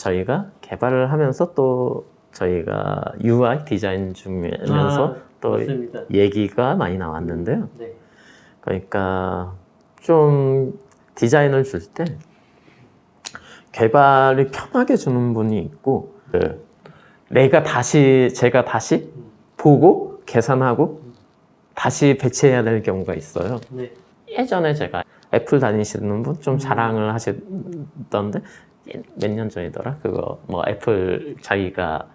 저희가 개발을 하면서 또 저희가 UI 디자인 중이면서 또 맞습니다. 얘기가 많이 나왔는데요. 네. 그러니까 좀 디자인을 줄 때 개발을 편하게 주는 분이 있고 제가 다시 보고 계산하고 다시 배치해야 될 경우가 있어요. 네. 예전에 제가 애플 다니시는 분 좀 자랑을 하시던데 몇 년 전이더라. 그거 뭐 애플 자기가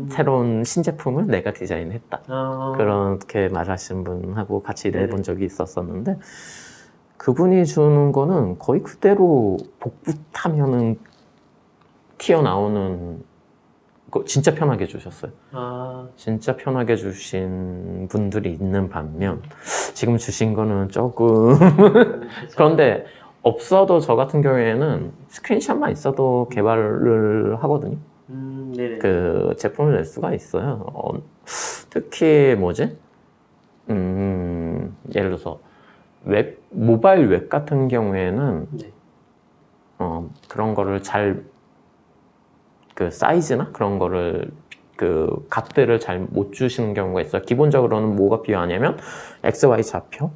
새로운 신제품을 내가 디자인했다. 그렇게 말하신 분하고 같이 일해본 적이 있었었는데 그분이 주는 거는 거의 그대로 복붙 타면은 튀어나오는 거 진짜 편하게 주셨어요. 진짜 편하게 주신 분들이 있는 반면 지금 주신 거는 조금 그런데 없어도 저 같은 경우에는 스크린샷만 있어도 개발을 하거든요. 네네. 그 제품을 낼 수가 있어요. 특히 뭐지? 예를 들어서 모바일 웹 같은 경우에는 네. 그런 거를 그 사이즈나 그런 거를 그 값들을 잘 못 주시는 경우가 있어요. 기본적으로는 뭐가 필요하냐면 XY 좌표,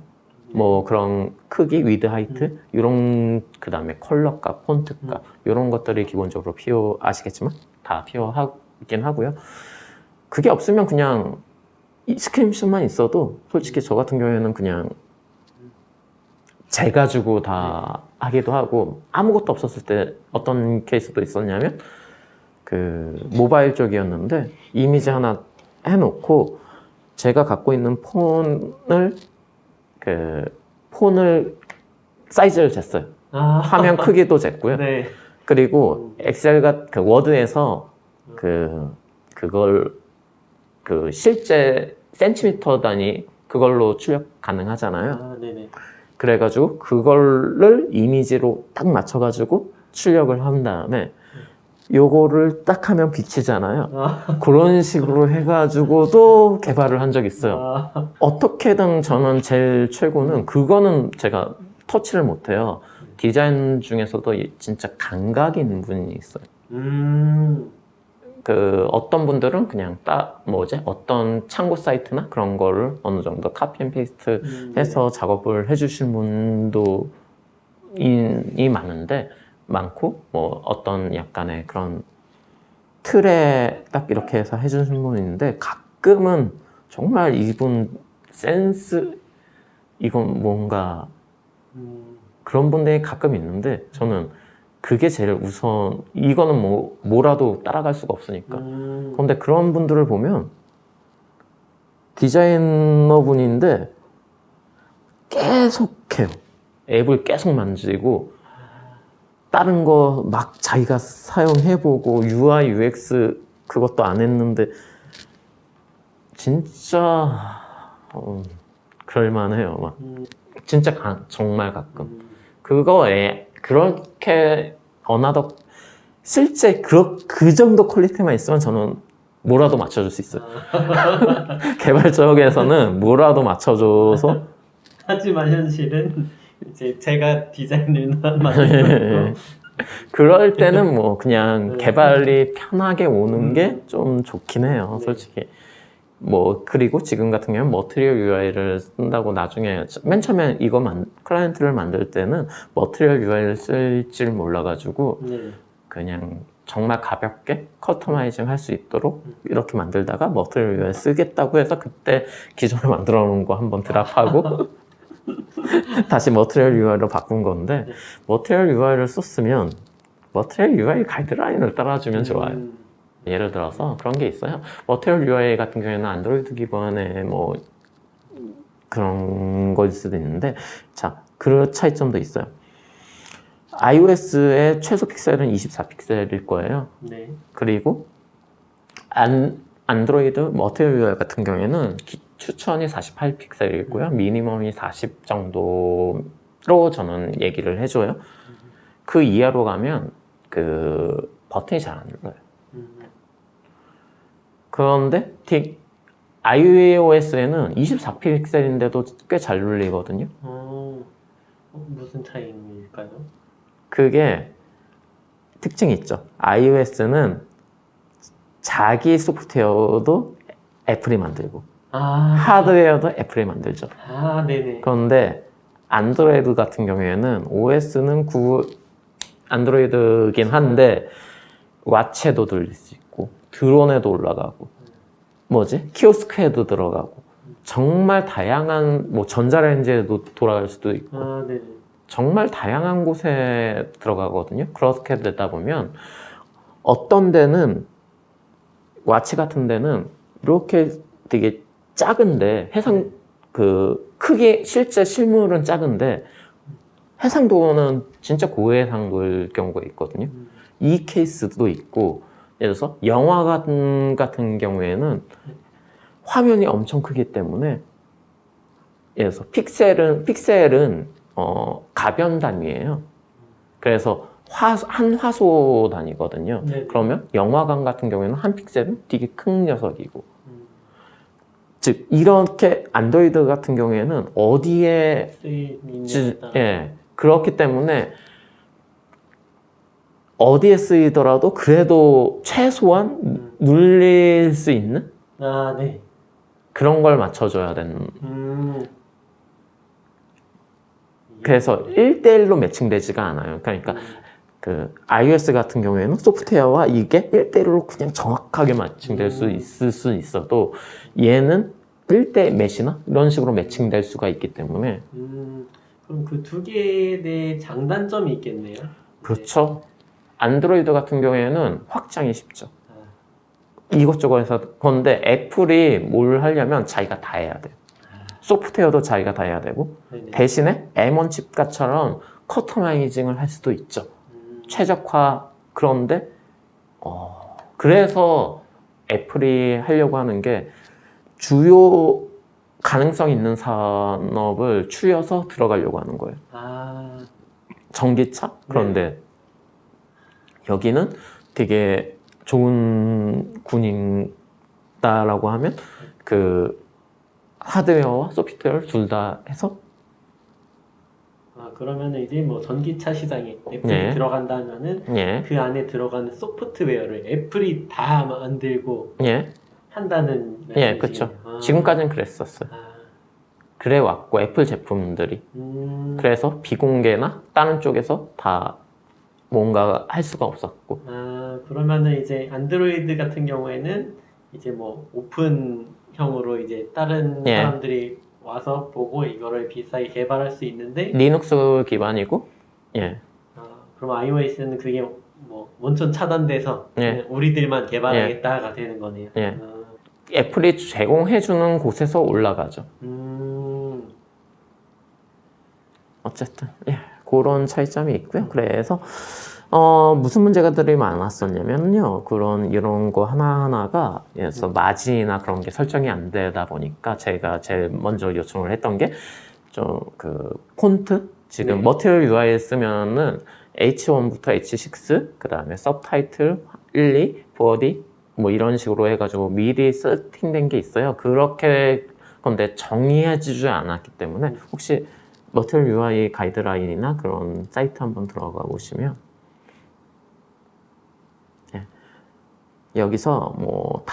뭐 그런 크기, 위드, 하이트 이런 그 다음에 컬러 값, 폰트 값 이런 것들이 기본적으로 아시겠지만 다 필요하긴 하고요. 그게 없으면 그냥 스크린샷만 있어도 솔직히 저 같은 경우에는 그냥 제가 주고 다 하기도 하고 아무것도 없었을 때 어떤 케이스도 있었냐면 그 모바일 쪽이었는데 이미지 하나 해놓고 제가 갖고 있는 폰을 사이즈를 쟀어요. 화면 크기도 쟀고요. 네. 그리고 엑셀 그 워드에서 그걸 실제 센티미터 단위 그걸로 출력 가능하잖아요. 네네. 그래가지고 그거를 이미지로 딱 맞춰가지고 출력을 한 다음에 요거를 딱 하면 비치잖아요. 그런 식으로 해가지고도 개발을 한 적이 있어요. 어떻게든 저는 제일 최고는 그거는 제가 터치를 못해요. 디자인 중에서도 진짜 감각이 있는 분이 있어요. 어떤 분들은 그냥 어떤 참고 사이트나 그런 거를 어느 정도 카피 앤 페이스트 해서 작업을 해주신 분도 많고, 뭐 어떤 약간의 그런 틀에 딱 이렇게 해서 해주신 분이 있는데 가끔은 정말 이분 센스, 이건 뭔가 그런 분들이 가끔 있는데 저는 그게 제일 우선, 이거는 뭐라도 따라갈 수가 없으니까. 그런데 그런 분들을 보면 디자이너 분인데 계속 해요. 앱을 계속 만지고 다른 거 막 자기가 사용해보고 UI, UX 그것도 안 했는데 진짜 그럴만해요. 막 진짜 정말 가끔. 그거에 그렇게 실제 그 정도 퀄리티만 있으면 저는 뭐라도 맞춰줄 수 있어요. 개발 쪽에서는 뭐라도 맞춰줘서. 하지만 현실은 이제 제가 디자인을 만들고 그럴 때는 뭐 그냥 개발이 편하게 오는 게 좀 좋긴 해요, 솔직히. 뭐 그리고 지금 같은 경우는 머티리얼 UI를 쓴다고 나중에 맨 처음에 클라이언트를 만들 때는 머티리얼 UI를 쓸 줄 몰라가지고 그냥 정말 가볍게 커스터마이징 할 수 있도록 이렇게 만들다가 머티리얼 UI 쓰겠다고 해서 그때 기존에 만들어 놓은 거 한번 드랍하고 다시 머티리얼 UI로 바꾼 건데 머티리얼 UI를 썼으면 머티리얼 UI 가이드라인을 따라주면 좋아요. 예를 들어서 그런 게 있어요. 머티리얼 UI 같은 경우에는 안드로이드 기반의 뭐 그런 거일 수도 있는데 자, 그 차이점도 있어요. iOS의 최소 픽셀은 24픽셀일 거예요. 그리고 안드로이드 머티리얼 UI 같은 경우에는 추천이 48픽셀이고요. 미니멈이 40 정도로 저는 얘기를 해줘요. 그 이하로 가면 그 버튼이 잘 안 눌러요. 그런데 iOS에는 24픽셀인데도 꽤 잘 눌리거든요. 무슨 차이일까요? 그게 특징이 있죠. iOS는 자기 소프트웨어도 애플이 만들고 아, 하드웨어도 애플이 만들죠. 아, 네네. 그런데 안드로이드 같은 경우에는 OS는 안드로이드긴 한데 왓츠에도 돌릴 수 있고 드론에도 올라가고 키오스크에도 들어가고 정말 다양한 전자레인지에도 돌아갈 수도 있고 아, 네네. 정말 다양한 곳에 들어가거든요. 그렇게 되다 보면 어떤 데는 왓츠 같은 데는 이렇게 되게 작은데 크게 실제 실물은 작은데 해상도는 진짜 고해상도일 경우가 있거든요. 이 케이스도 있고, 예를 들어서 영화 같은 경우에는 화면이 엄청 크기 때문에 예를 들어서 픽셀은 가변 단위예요. 그래서 한 화소 단위거든요. 네. 그러면 영화관 같은 경우에는 한 픽셀은 되게 큰 녀석이고, 즉 이렇게 안드로이드 같은 경우에는 어디에 그렇기 때문에 어디에 쓰이더라도 그래도 최소한 눌릴 수 있는 아, 네. 그런 걸 맞춰줘야 되는. 그래서 1대1로 매칭되지가 않아요. 그러니까 그 iOS 같은 경우에는 소프트웨어와 이게 1대1로 그냥 정확하게 매칭될 수 있을 수 있어도 얘는 1대 몇이나 이런 식으로 매칭될 수가 있기 때문에 그럼 그 두 개에 대해 장단점이 있겠네요. 그렇죠. 안드로이드 같은 경우에는 확장이 쉽죠. 이것저것 해서. 그런데 애플이 뭘 하려면 자기가 다 해야 돼요. 소프트웨어도 자기가 다 해야 되고 네네. 대신에 M1 칩과처럼 커스터마이징을 할 수도 있죠. 최적화. 그런데 그래서 애플이 하려고 하는 게 주요 가능성 있는 산업을 추려서 들어가려고 하는 거예요. 아, 전기차? 그런데 여기는 되게 좋은 군인다라고 하면 그 하드웨어와 소프트웨어를 둘 다 해서 그러면은 이제 뭐 전기차 시장에 애플이 네. 들어간다면은 예, 그 안에 들어가는 소프트웨어를 애플이 다 만들고 예, 한다는 예, 말씀이시네요. 그렇죠. 지금까지는 그랬었어요. 그래 왔고 애플 제품들이 그래서 비공개나 다른 쪽에서 다 뭔가 할 수가 없었고 그러면은 이제 안드로이드 같은 경우에는 이제 뭐 오픈형으로 이제 다른 예. 사람들이 와서 보고 이거를 비싸게 개발할 수 있는데 리눅스 기반이고 예, 그럼 iOS는 그게 뭐 원천 차단돼서 예. 그냥 우리들만 개발하겠다가 되는 거네요. 예. 애플이 제공해주는 곳에서 올라가죠. 어쨌든 그런 차이점이 있고요. 그래서 무슨 문제가들이 많았었냐면요. 이런 거 하나하나가 그래서 마진이나 그런 게 설정이 안 되다 보니까 제가 제일 먼저 요청을 했던 게 좀 그 폰트 지금 네. 머티리얼 UI 쓰면은 H1부터 H6 그 다음에 서브타이틀 1, 2, 보디 뭐 이런 식으로 해가지고 미리 세팅된 게 있어요. 그렇게 근데 정의해지지 않았기 때문에 혹시 머티리얼 UI 가이드라인이나 그런 사이트 한번 들어가 보시면 여기서 뭐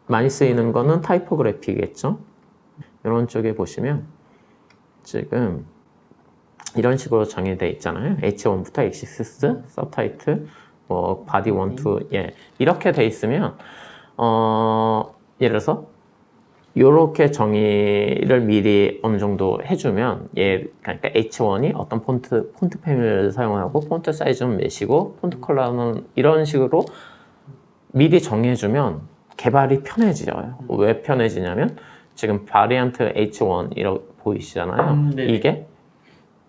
많이 쓰이는 거는 타이포그래피겠죠. 이런 쪽에 보시면 지금 이런 식으로 정의되어 있잖아요. H1부터 H6, 서브타이틀, 뭐 바디 1, 2, 이렇게 돼 있으면 예를 들어서 이렇게 정의를 미리 어느 정도 해주면 그러니까 H1이 어떤 폰트 패밀리를 사용하고 폰트 사이즈는 몇이고 폰트 컬러는 이런 식으로 미리 정해주면 개발이 편해져요. 왜 편해지냐면 지금 바리안트 H1 이렇게 보이시잖아요. 네네. 이게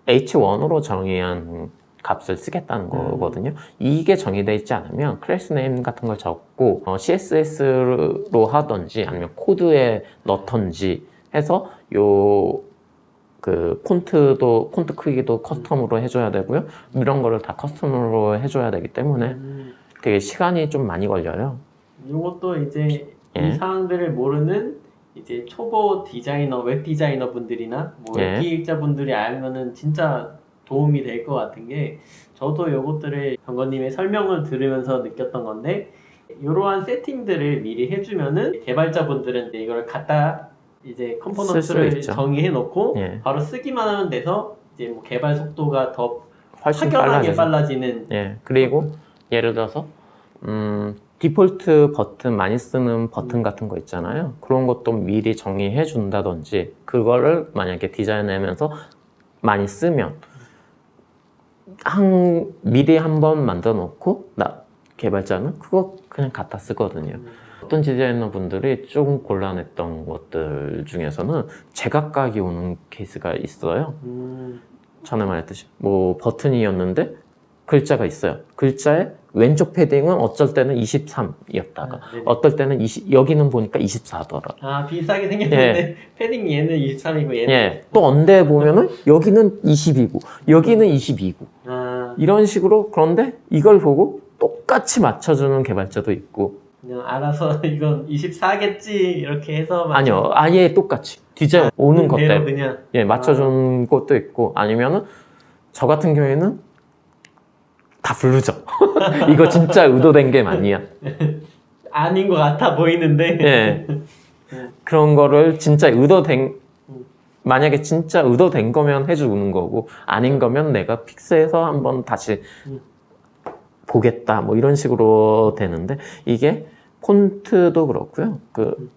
H1으로 정의한 값을 쓰겠다는 거거든요. 이게 정의되어 있지 않으면 클래스 네임 같은 걸 적고 CSS로 하든지 아니면 코드에 넣던지 해서 그 폰트 크기도 커스텀으로 해줘야 되고요. 이런 거를 다 커스텀으로 해줘야 되기 때문에 되게 시간이 좀 많이 걸려요. 이것도 이제 예. 이 사항들을 모르는 이제 초보 디자이너, 웹 디자이너 분들이나 뭐 예. 웹 기획자 분들이 알면은 진짜 도움이 될 것 같은 게 저도 요것들을 병건님의 설명을 들으면서 느꼈던 건데 이러한 세팅들을 미리 해주면은 개발자분들은 이제 이걸 갖다 이제 쓸수 컴포넌트를 있죠. 정의해 놓고 예. 바로 쓰기만 하면 돼서 이제 뭐 개발 속도가 더 훨씬 확연하게 빨라지죠. 빨라지는 예. 그리고 예를 들어서 디폴트 버튼 많이 쓰는 버튼 같은 거 있잖아요. 그런 것도 미리 정의해 준다든지 그거를 만약에 디자인하면서 많이 쓰면 미리 한번 만들어 놓고 개발자는 그거 그냥 갖다 쓰거든요. 어떤 디자이너 분들이 조금 곤란했던 것들 중에서는 제각각이 오는 케이스가 있어요. 전에 말했듯이 뭐 버튼이었는데 글자가 있어요. 글자에 왼쪽 패딩은 어쩔 때는 23이었다가 어떨 때는 여기는 보니까 24더라. 아 비슷하게 생겼는데 패딩 얘는 23이고 얘는 예. 또 언제 보면은 여기는 20이고 여기는 22고 아 이런 식으로. 그런데 이걸 보고 똑같이 맞춰주는 개발자도 있고 그냥 알아서 이건 24겠지 이렇게 해서 아니요, 아예 똑같이 디자인 오는 것 대로 때문에 그냥 예, 맞춰준 것도 있고 아니면은 저 같은 경우에는 다 부르죠. 이거 진짜 의도된 게 아니야. 아닌 것 같아 보이는데 예. 그런 거를 진짜 만약에 진짜 의도된 거면 해주는 거고 아닌 거면 내가 픽스해서 한번 다시 보겠다 뭐 이런 식으로 되는데 이게 폰트도 그렇고요.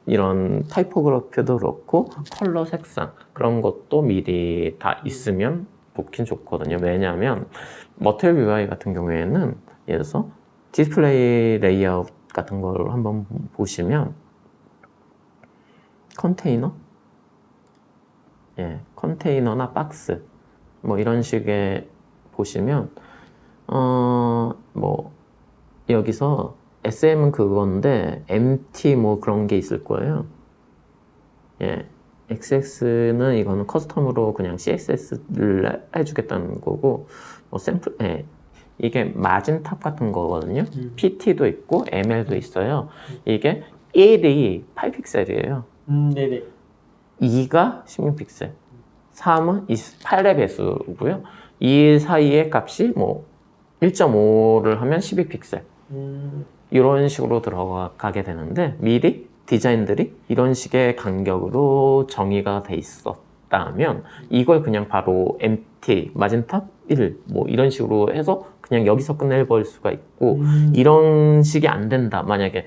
이런 타이포그래피도 그렇고 컬러 색상 그런 것도 미리 다 있으면 좋긴 좋거든요. 왜냐하면 머티리얼 UI 같은 경우에는 예를 들어서 디스플레이 레이아웃 같은 걸 한번 보시면 컨테이너? 예, 컨테이너나 박스 뭐 이런 식의 보시면 뭐 여기서 SM은 그건데 MT 뭐 그런 게 있을 거예요. 예, XX는 이거는 커스텀으로 그냥 CSS를 해주겠다는 거고 뭐 샘플, 예, 이게 마진탑 같은 거거든요. PT도 있고 ML도 있어요. 이게 1이 8픽셀이에요. 네네 2가 16픽셀, 3은 8의 배수고요. 2 사이의 값이 뭐 1.5를 하면 12픽셀. 이런 식으로 들어가게 되는데 미리 디자인들이 이런 식의 간격으로 정의가 돼 있었다면 이걸 그냥 바로 MT, 마진탑 1, 뭐 이런 식으로 해서 그냥 여기서 끝내버릴 수가 있고 이런 식이 안 된다. 만약에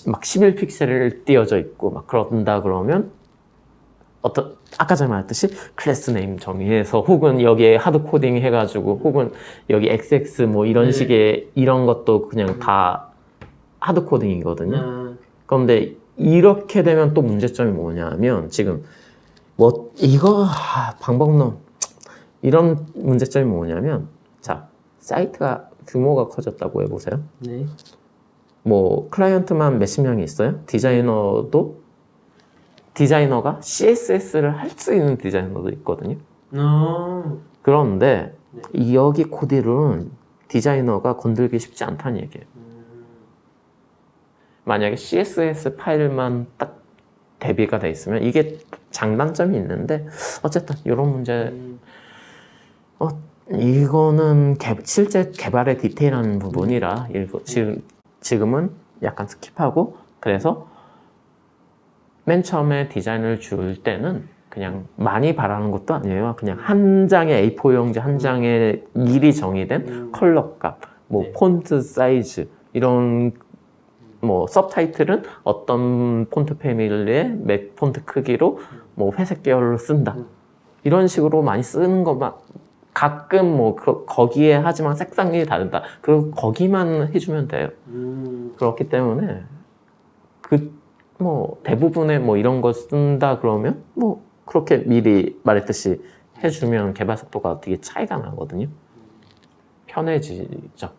막 11픽셀을 띄어져 있고 막 그런다 그러면 아까 전에 말했듯이 클래스 네임 정의해서 혹은 여기에 하드 코딩 해가지고 혹은 여기 XX 뭐 이런 식의 이런 것도 그냥 다 하드 코딩이거든요. 그런데 이렇게 되면 또 문제점이 뭐냐면 지금 뭐 이거 방법론 이런 문제점이 뭐냐면 자 사이트가 규모가 커졌다고 해보세요. 네. 뭐 클라이언트만 몇십 명이 있어요. 디자이너가 CSS를 할 수 있는 디자이너도 있거든요. 그런데 여기 코드는 디자이너가 건들기 쉽지 않다는 얘기예요. 만약에 CSS 파일만 딱 대비가 돼 있으면 이게 장단점이 있는데 어쨌든 이런 문제 이거는 실제 개발의 디테일한 부분이라 지금은 약간 스킵하고 그래서 맨 처음에 디자인을 줄 때는 그냥 많이 바라는 것도 아니에요. 그냥 한 장의 A4 용지 한 장에 미리 정의된 컬러 값, 뭐 네. 폰트 사이즈 이런 뭐 서브타이틀은 어떤 폰트 패밀리의 몇 폰트 크기로 뭐 회색 계열로 쓴다. 이런 식으로 많이 쓰는 것만 가끔 뭐 거기에 하지만 색상이 다르다. 그리고 거기만 해주면 돼요. 그렇기 때문에 뭐 대부분의 뭐 이런 거 쓴다 그러면 뭐 그렇게 미리 말했듯이 해주면 개발 속도가 되게 차이가 나거든요. 편해지죠.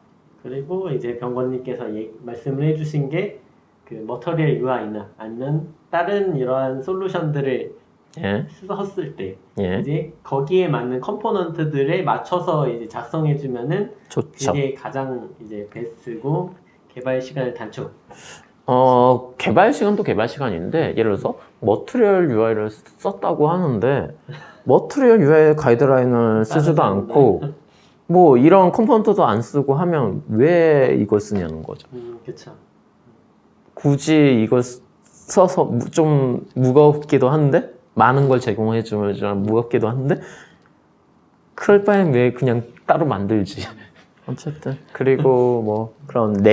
그리고 이제 병건님께서 말씀을 해주신 게 그 머터리얼 UI나 아니면 다른 이러한 솔루션들을 예. 썼을 때 예. 이제 거기에 맞는 컴포넌트들에 맞춰서 이제 작성해주면은 좋죠. 그게 가장 이제 베스트고 개발 시간을 단축. 개발 시간도 개발 시간인데 예를 들어서 머티리얼 UI를 썼다고 하는데 머트리얼 UI 가이드라인을 쓰지도 않고 뭐 이런 컴포넌트도 안 쓰고 하면 왜 이걸 쓰냐는 거죠. 그렇죠. 굳이 이걸 써서 좀 무겁기도 한데 많은 걸 제공해 주면 무겁기도 한데 그럴 바엔 왜 그냥 따로 만들지. 어쨌든 그리고 뭐 그런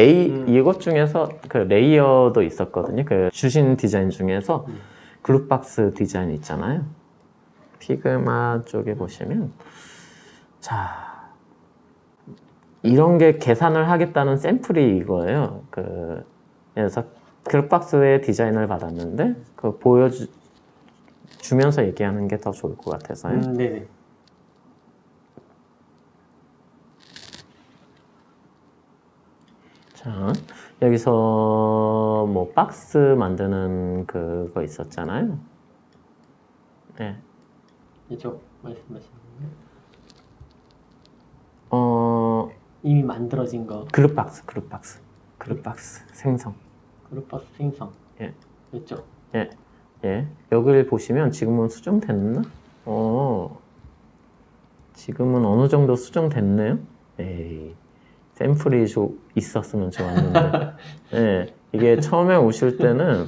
이것 중에서 그 레이어도 있었거든요. 그 주신 디자인 중에서 글루박스 디자인 있잖아요. 피그마 쪽에 보시면 자 이런 게 계산을 하겠다는 샘플이 이거예요. 그래서 글루박스의 디자인을 받았는데 그 보여주면서 얘기하는 게 더 좋을 것 같아서요. 네네. 자, 여기서 뭐 박스 만드는 그거 있었잖아요. 네. 이쪽 말씀하시는 이미 만들어진 거. 글루박스 생성. 글루박스 생성. 예. 이쪽. 예. 여기를 보시면 지금은 수정됐나? 지금은 어느 정도 수정됐네요. 에이. 샘플이 있었으면 좋았는데 네, 이게 처음에 오실 때는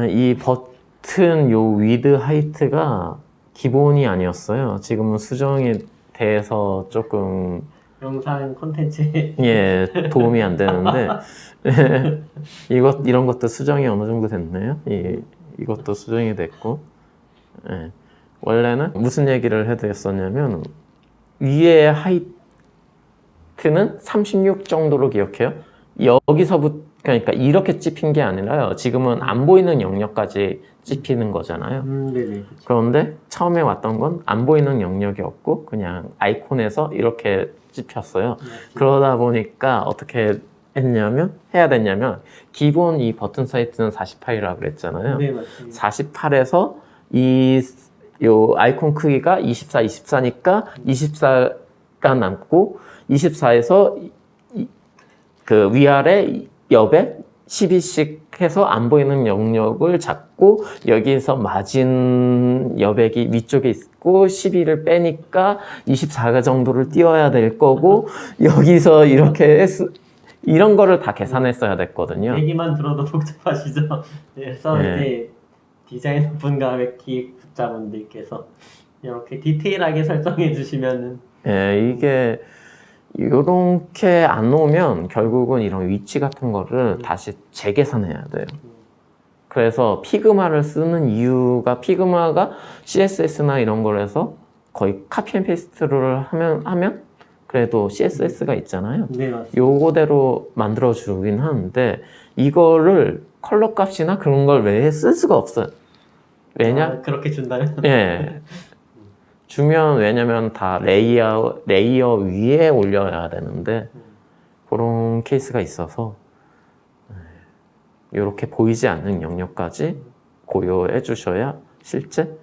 이 버튼 요 위드 하이트가 기본이 아니었어요. 지금은 수정이 돼서 조금 영상 콘텐츠에 예 도움이 안 되는데 이런 것도 수정이 어느 정도 됐네요. 이것도 수정이 됐고 예, 원래는 무슨 얘기를 해드렸었냐면 위에 하이트는 36 정도로 기억해요. 여기서부터 그러니까 이렇게 찝힌 게 아니라요. 지금은 안 보이는 영역까지 찝히는 거잖아요. 네네. 그쵸. 그런데 처음에 왔던 건 안 보이는 영역이 없고 그냥 아이콘에서 이렇게 찝혔어요. 그러다 보니까 어떻게 해야 됐냐면 기본 이 버튼 사이즈는 48이라고 그랬잖아요. 네, 맞습니다. 48에서 요 아이콘 크기가 24니까 24가 남고 24에서 그 위아래 옆에 12씩 해서 안 보이는 영역을 잡고 여기에서 마진 여백이 위쪽에 있고 12를 빼니까 24가 정도를 띄워야 될 거고 여기서 이렇게 이런 거를 다 계산했어야 됐거든요. 얘기만 들어도 복잡하시죠? 그래서 이제 디자이너 분과 기획자분들께서 이렇게 디테일하게 설정해 주시면은 이게 이렇게 안 오면 결국은 이런 위치 같은 거를 다시 재계산해야 돼요. 그래서 피그마를 쓰는 이유가 피그마가 CSS나 이런 걸 해서 거의 카피 앤 페이스트를 하면 그래도 CSS가 있잖아요. 네, 맞습니다. 요거대로 만들어 주긴 하는데 이거를 컬러 값이나 그런 걸 왜 쓸 수가 없어요. 왜냐? 그렇게 준다면? 예. 왜냐면 다 레이어 위에 올려야 되는데 그런 케이스가 있어서 이렇게 보이지 않는 영역까지 고려해 주셔야 실제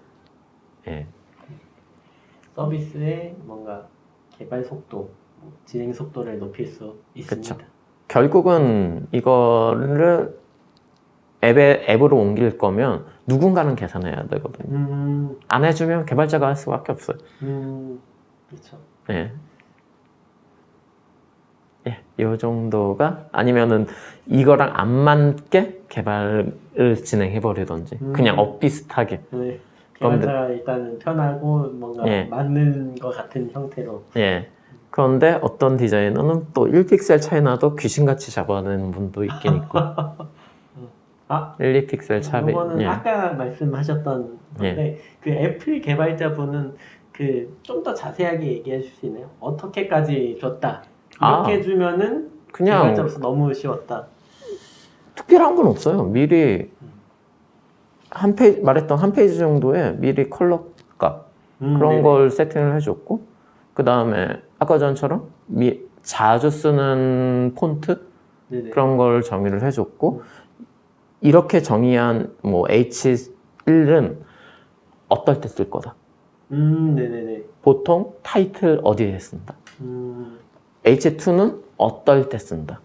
서비스의 뭔가 개발 속도, 진행 속도를 높일 수 있습니다. 그쵸. 결국은 이거를 앱으로 옮길 거면 누군가는 계산해야 되거든요. 안 해주면 개발자가 할 수밖에 없어요. 그렇죠. 이 정도가 아니면은 이거랑 안 맞게 개발을 진행해 버리던지 그냥 엇비슷하게. 네. 개발자가 일단 편하고 뭔가 맞는 것 같은 형태로. 그런데 어떤 디자이너는 또 1픽셀 차이 나도 귀신같이 잡아내는 분도 있긴 있고. 1, 2픽셀 차이. 이거는 아까 말씀하셨던 건데 그 애플 개발자분은 그 좀 더 자세하게 얘기해 주시네요. 어떻게까지 줬다. 이렇게 해주면은 그냥 개발자로서 너무 쉬웠다. 특별한 건 없어요. 미리 말했던 한 페이지 정도에 미리 컬러 값 그런 걸 세팅을 해줬고 그 다음에 아까 전처럼 자주 쓰는 폰트 그런 걸 정의를 해줬고 이렇게 정의한 뭐 H1은 어떨 때 쓸 거다. 보통 타이틀 어디에 쓴다. H2는 어떨 때 쓴다.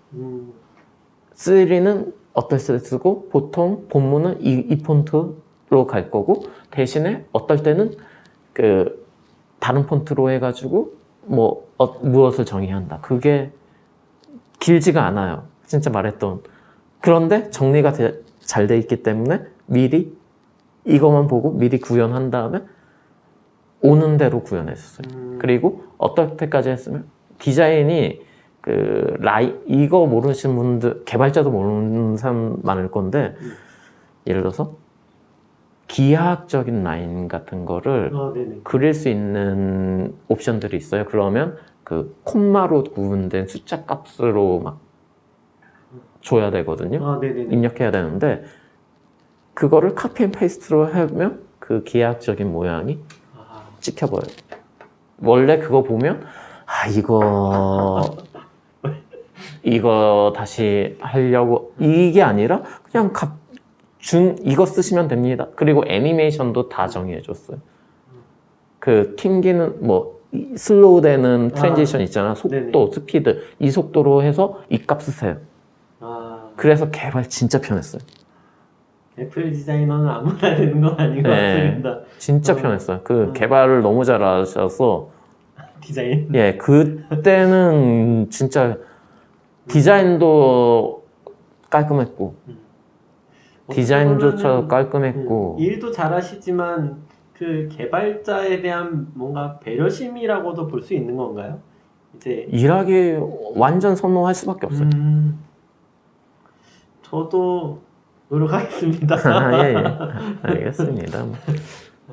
3는 어떨 때 쓰고 보통 본문은 이 폰트로 갈 거고 대신에 어떨 때는 그 다른 폰트로 해가지고 뭐 무엇을 정의한다. 그게 길지가 않아요. 진짜 말했던. 그런데 정리가 잘 돼 있기 때문에 미리 이것만 보고 미리 구현한 다음에 오는 대로 구현했어요. 그리고 어떻게까지 했으면 디자인이 이거 모르시는 분들, 개발자도 모르는 사람 많을 건데 예를 들어서 기하학적인 라인 같은 거를 네네. 그릴 수 있는 옵션들이 있어요. 그러면 그 콤마로 구분된 숫자 값으로 막 줘야 되거든요. 네네네. 입력해야 되는데 그거를 카피 앤 페이스트로 하면 그 기하학적인 모양이 찍혀버려요. 원래 그거 보면 이거 다시 하려고 이게 아니라 그냥 이거 쓰시면 됩니다. 그리고 애니메이션도 다 정의해줬어요. 그 튕기는 뭐 슬로우 되는 트랜지션 있잖아. 속도, 네네. 스피드 이 속도로 해서 이 값 쓰세요. 그래서 개발 진짜 편했어요. 애플 디자이너는 아무나 되는 건 아닌 것 같습니다. 진짜 편했어요. 개발을 너무 잘하셔서 디자인. 예, 그때는 진짜 디자인도 깔끔했고 디자인조차 깔끔했고 일도 잘하시지만 그 개발자에 대한 뭔가 배려심이라고도 볼 수 있는 건가요? 이제 일하기 완전 선호할 수밖에 없어요. 저도 노력하겠습니다. 예, 예. 알겠습니다.